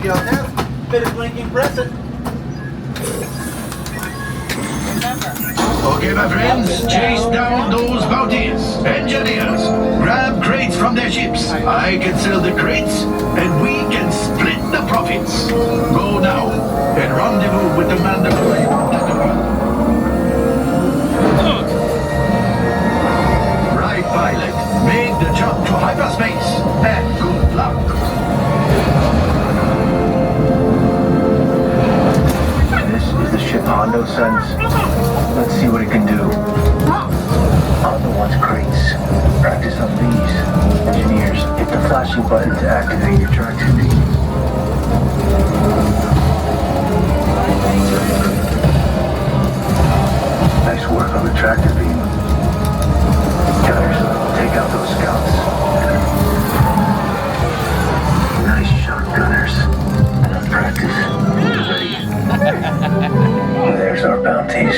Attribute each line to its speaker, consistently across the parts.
Speaker 1: Joseph. Bit of blinking present.
Speaker 2: Okay, my friends, chase down those bounties. Engineers, grab crates from their ships. I can sell the crates, and we can split the profits. Go now, and rendezvous with the Mandalorian. Right, pilot. Make the jump to hyperspace, and good luck.
Speaker 3: This is the ship Mando sends. Let's see what it can do. Mando wants crates. Practice on these. Engineers, hit the flashing button to activate your tractor beam. Nice work on the tractor beam. Gunners, take out those scouts. Nice shot, gunners. Enough practice. Ready. There's our bounties.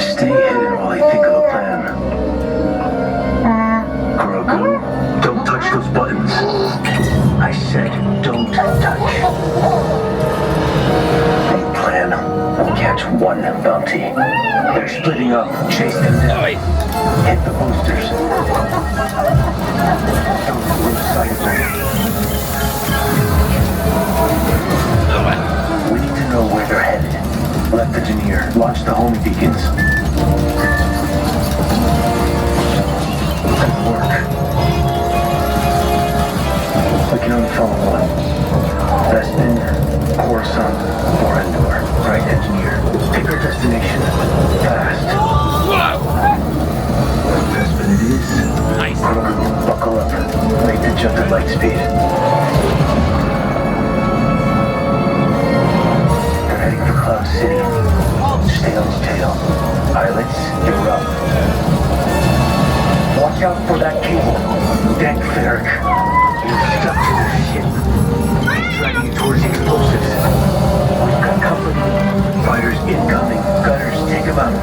Speaker 3: Stay hidden while I think of a plan. Grogu, don't touch those buttons. I said don't touch. Main plan, we'll catch one bounty. They're splitting up. Chase them down. Hit the boosters. Don't lose sight of them. We need to know where they're headed. Left engineer, launch the homing beacons. Good work. We can only follow one. Bespin, Coruscant, or Endor. Right, engineer. Pick our destination. Fast. Bespin it is.
Speaker 4: Nice.
Speaker 3: Buckle up. Make the jump at light speed. Cloud City. Stay on his tail. Pilots, you're up. Watch out for that cable. Deck Ferric. You're stuck to the ship. He's driving you towards the explosives. We've got company. Fighters incoming. Gunners, take them out.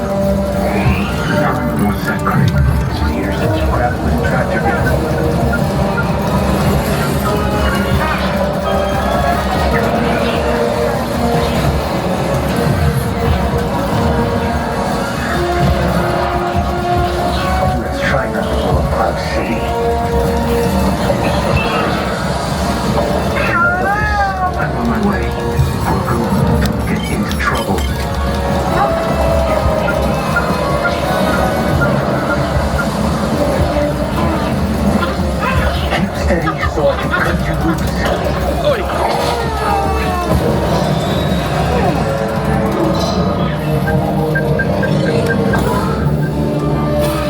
Speaker 3: What's that crate? Engineers, grab it with the tractor beam. City. I'm on my way. Grogu, don't get into trouble. Keep steady so I can cut you loose.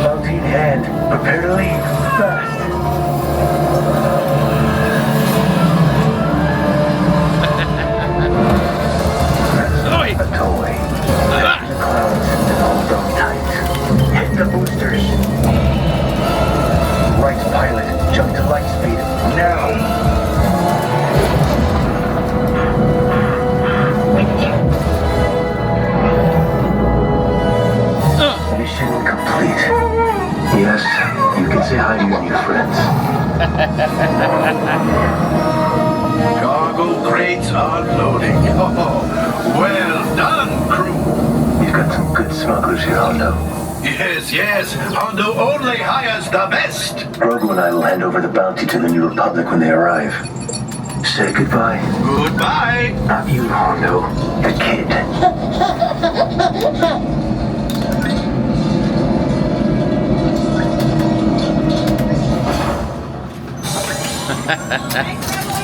Speaker 3: Bounty in hand. Prepare to leave. Fast. That's not a toy. The clouds and hold on tight. Hit the boosters. Right, pilot. Jump to light speed. Now. Mission complete. Yes, you can say hi to your new friends.
Speaker 2: Cargo crates unloading. Oh, well done, crew.
Speaker 3: You've got some good smugglers here, Mando.
Speaker 2: Yes, Mando only hires the best.
Speaker 3: Grogu and I will hand over the bounty to the New Republic when they arrive. Say goodbye.
Speaker 2: Goodbye.
Speaker 3: Not you, Mando. The kid.